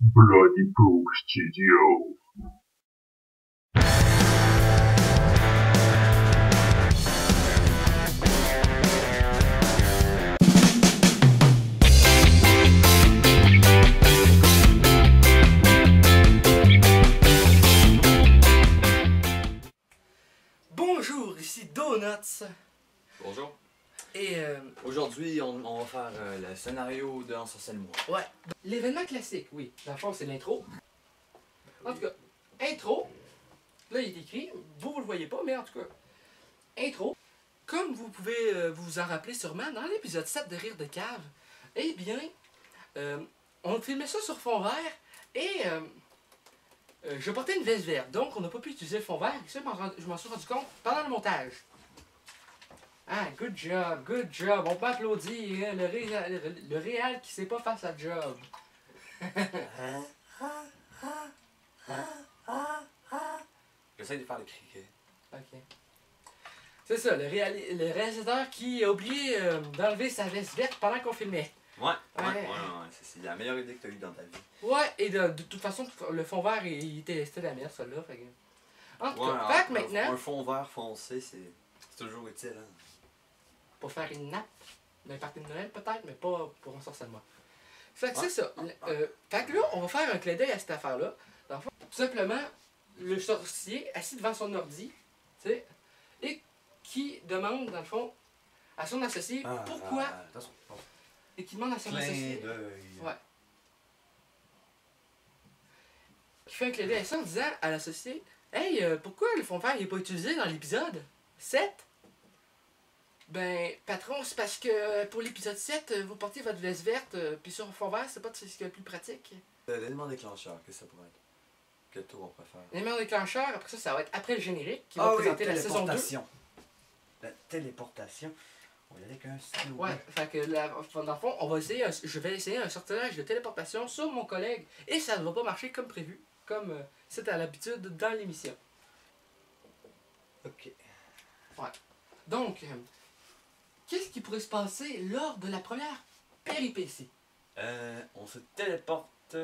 Bloody Poop Studio. Bonjour, ici Donuts. Bonjour. Et Aujourd'hui, on va faire le scénario de Ensorcelle-moi. ouais, l'événement classique, oui. Dans le fond, c'est l'intro. En tout cas, intro. Là, il est écrit. Vous le voyez pas, mais en tout cas, intro. Comme vous pouvez vous en rappeler sûrement, dans l'épisode 7 de Rire de Cave, eh bien, on filmait ça sur fond vert et je portais une veste verte. Donc, on n'a pas pu utiliser le fond vert. Et ça, je m'en suis rendu compte pendant le montage. Ah, good job. On peut applaudir hein, le réal qui sait pas faire sa job. J'essaie de faire le criquet. Ok. C'est ça, le réalisateur qui a oublié d'enlever sa veste verte pendant qu'on filmait. Ouais. C'est la meilleure idée que tu as eue dans ta vie. Ouais, et de toute façon, le fond vert, c'était la merde, celle-là. En tout cas, fait que maintenant, Un fond vert foncé, c'est toujours utile. Hein? pour faire une nappe, d'un party de Noël peut-être, mais pas pour un sorcellement. Fait que c'est ça. Fait que là, on va faire un clin d'œil à cette affaire-là. Dans le fond, tout simplement, le sorcier assis devant son ordi, tu sais, et qui demande, dans le fond, à son associé pourquoi. Attention. Et qui demande à son Clin associé. d'œil. Ouais. Qui fait un clin d'œil à ça en disant à l'associé hey, pourquoi le fond vert n'est pas utilisé dans l'épisode 7? Ben, patron, c'est parce que pour l'épisode 7, vous portez votre veste verte, puis sur fond vert, c'est pas ce qui est le plus pratique. L'élément déclencheur, que ça pourrait être? Que toi on préfère? L'élément déclencheur, après ça va être après le générique, qui va présenter la saison 2. La téléportation. On va y aller avec un stylo. Ouais, fait que dans le fond, je vais essayer un sortilège de téléportation sur mon collègue, et ça ne va pas marcher comme prévu, comme c'est à l'habitude dans l'émission. Ok. Ouais. Donc, qu'est-ce qui pourrait se passer lors de la première péripétie? On se téléporte.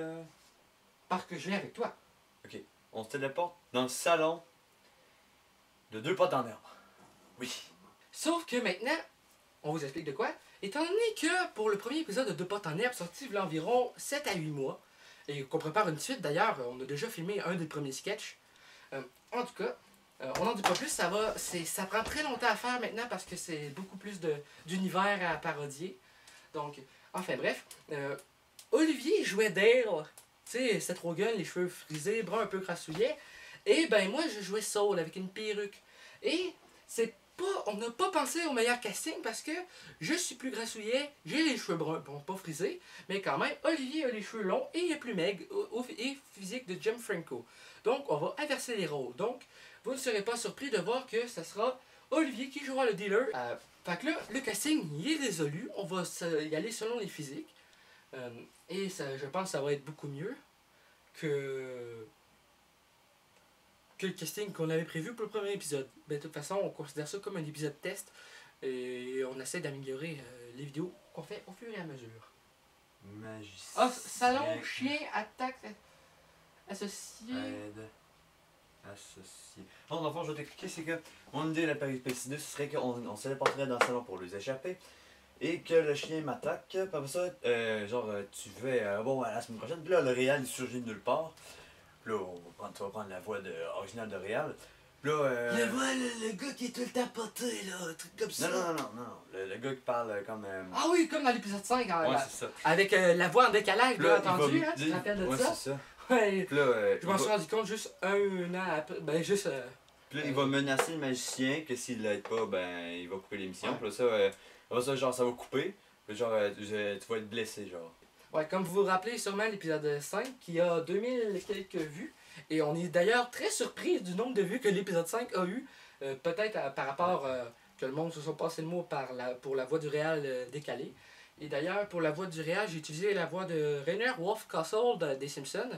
Parce que je viens avec toi. Ok. On se téléporte dans le salon de deux potes en herbe. Oui. Sauf que maintenant, on vous explique de quoi. Étant donné que pour le premier épisode de Deux potes en herbe, sorti il y a environ 7 à 8 mois, et qu'on prépare une suite d'ailleurs, on a déjà filmé un des premiers sketchs. En tout cas, on n'en dit pas plus, ça prend très longtemps à faire maintenant parce que c'est beaucoup plus d'univers à parodier. Donc, enfin bref, Olivier jouait Dale, tu sais, Seth Rogen, les cheveux frisés, brun un peu grassouillet, et ben moi je jouais Saul avec une perruque. Et on n'a pas pensé au meilleur casting parce que je suis plus grassouillet, j'ai les cheveux bruns, bon pas frisés, mais quand même, Olivier a les cheveux longs et il est plus maigre et physique de Jim Franco. Donc on va inverser les rôles. Donc vous ne serez pas surpris de voir que ça sera Olivier qui jouera le dealer. Fait que là, le casting il est résolu, on va y aller selon les physiques. Et ça, je pense que ça va être beaucoup mieux que le casting qu'on avait prévu pour le premier épisode. Ben, de toute façon, on considère ça comme un épisode test et on essaie d'améliorer les vidéos qu'on fait au fur et à mesure. Magicien. Ah, salon, chien, attaque, associé. Aide. Associé. Non, dans le fond, je vais t'expliquer, c'est que mon idée de la péripétie 2, ce serait qu'on se téléporterait dans le salon pour les échapper et que le chien m'attaque. Puis après ça, tu fais bon, à la semaine prochaine. Puis là, le réal il surgit de nulle part. Puis là, tu vas prendre la voix originale de réal. Puis là, Le voix, le gars qui est tout le temps poté, là, un truc comme ça. Non. Le gars qui parle comme. Ah oui, comme dans l'épisode 5, ouais, c'est ça. avec la voix en décalage, bien entendu, hein, tu te rappelles de ouais, ça? c'est ça. Ouais, Puis là, je m'en suis rendu compte juste un an après, ben juste... Puis là, il va menacer le magicien que s'il l'aide pas, ben il va couper l'émission. Ouais. Puis là, ça, genre, ça va couper. Puis genre, tu vas être blessé, genre. Ouais, comme vous vous rappelez sûrement l'épisode 5, qui a 2000 et quelques vues. Et on est d'ailleurs très surpris du nombre de vues que l'épisode 5 a eu. Peut-être par rapport que le monde se soit passé le mot pour la voix du réal décalée. Et d'ailleurs, pour la voix du réal, j'ai utilisé la voix de Rainer Wolfcastle des Simpsons.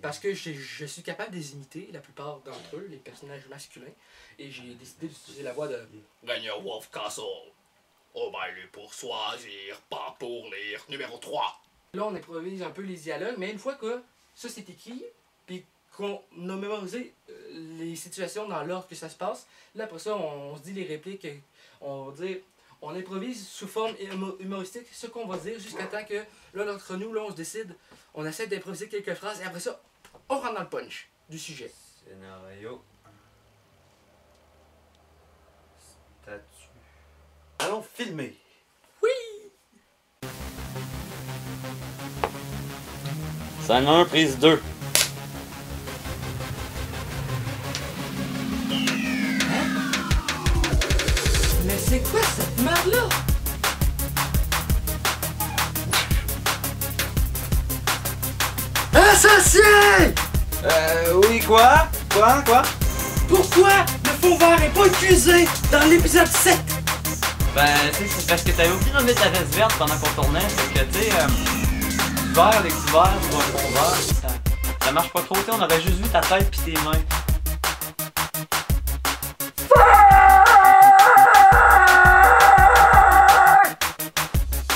Parce que je suis capable de les imiter, la plupart d'entre eux, les personnages masculins. Et j'ai décidé d'utiliser la voix de Rainer Wolfcastle. On va aller pour choisir, pas pour lire. Numéro 3. Là, on improvise un peu les dialogues, mais une fois que ça c'est écrit, puis qu'on a mémorisé les situations dans l'ordre que ça se passe. Là, après ça, on se dit les répliques, on va dire, on improvise sous forme humoristique ce qu'on va dire jusqu'à temps que l'un d'entre nous, là, on se décide, on essaie d'improviser quelques phrases et après ça, on rentre dans le punch du sujet. Scénario. Statut. Allons filmer. Oui! Scène 1, prise 2. Mais c'est quoi cette merde-là? Assassin! Oui, quoi? Quoi? Pourquoi le fond vert est pas utilisé dans l'épisode 7? Ben, tu sais, c'est parce que t'avais oublié de mettre la veste verte pendant qu'on tournait. Fait que, tu sais, vert, les petits verts sur un fond vert, ça marche pas trop. Tu sais, on aurait juste vu ta tête pis tes mains.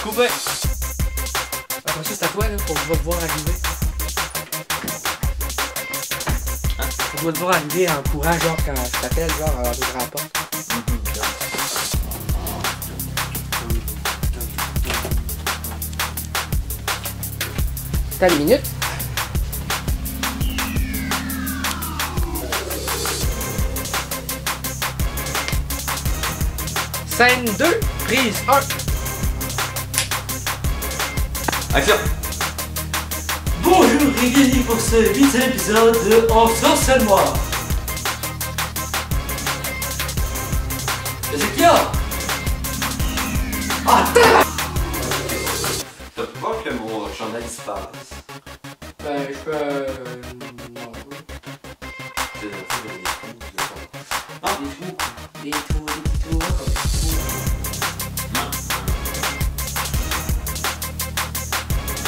Coupé! Après ça, c'est à toi, là, qu'on va te voir arriver. Hein? On doit te voir arriver en courant, genre, quand je t'appelle, genre, à l'ouvrir la porte. T'as une minute? Scène 2, prise 1. Action! Bonjour et bienvenue pour ce 8e épisode de Ensorcelle-moi. Qu'est-ce qu'il y a? Ah, T'as peur que mon chandail disparaisse? ben, je peux... non. C'est des trous, Ah, des trous, des petits trous, comme des trous.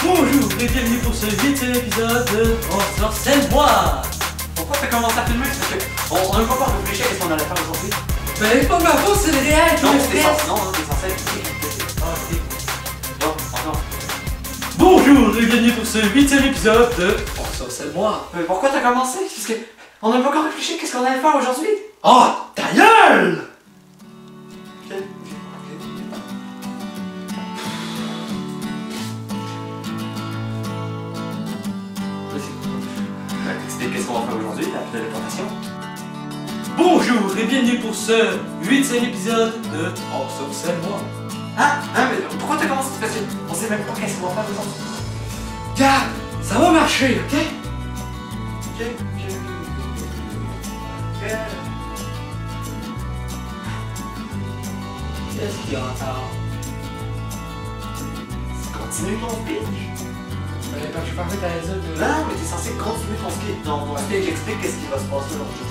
Bonjour et bienvenue pour ce 8e épisode de Ensorcelle-moi. Pourquoi t'as commencé à filmer? C'est parce qu'on n'a pas encore réfléchi à ce qu'on allait faire aujourd'hui. Ben, c'est pas de ma faute, c'est le réel qui Non, me t'es stresse. censé, non, t'es censé être... Ah, ok. Bon, encore. Bonjour et bienvenue pour ce 8e épisode de Ensorcelle-moi. Mais pourquoi t'as commencé? Parce que on n'a pas encore réfléchi à ce qu'on allait faire aujourd'hui. Oh, ta gueule! T'expliques qu'est-ce qu'on va faire aujourd'hui, la téléportation. Bonjour et bienvenue pour ce 8e épisode de Ensorcelle-moi. Hein? Mais pourquoi t'as commencé? Parce qu'on sait même pas qu'est-ce qu'on va faire aujourd'hui. Garde, ça va marcher, ok? Qu'est-ce qu'il y a encore? Continue ton speech. Ben, quand je pensais que t'allais dire que... Non, mais t'es censé continuer ton speech. Ton speech explique qu'est-ce qui va se passer aujourd'hui.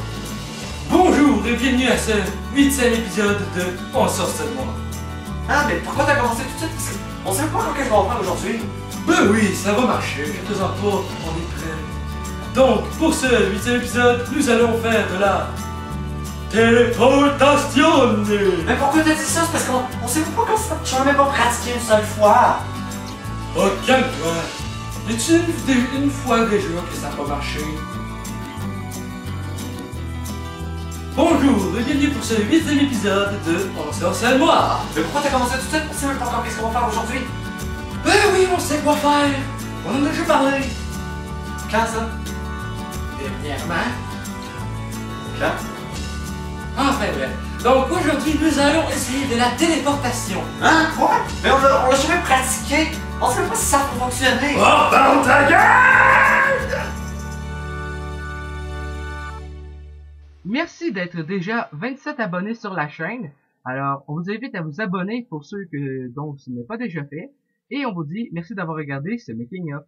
Bonjour et bienvenue à ce 8e épisode de Ensorcelle-moi. Ah, mais pourquoi t'as commencé tout de suite? Parce qu'on sait pas encore qu'est-ce qu'on va faire aujourd'hui. Ben oui, ça va marcher, je te sens pas, on est prêt. Donc, pour ce 8e épisode, nous allons faire de la téléportation. Mais pourquoi t'as dit ça? C'est parce qu'on sait pas comment ça. Tu n'as même pas pratiqué une seule fois. Oh, calme-toi. Y a-tu une fois déjà que ça n'a pas marché? Bonjour et bienvenue pour ce 8e épisode de Ensorcelle-moi. Mais pourquoi t'as commencé tout de suite? On sait même pas encore qu'est-ce qu'on va faire aujourd'hui. Ben oui, on sait quoi faire. On en a déjà parlé. Quand ça? Dernièrement. Quand? Enfin bref. Donc aujourd'hui, nous allons essayer de la téléportation. Hein? Quoi? Mais on l'a jamais pratiqué. On sait même pas si ça peut fonctionner. Oh, ferme ta gueule! Merci d'être déjà 27 abonnés sur la chaîne. Alors, on vous invite à vous abonner pour ceux dont ce n'est pas déjà fait. Et on vous dit merci d'avoir regardé ce making of.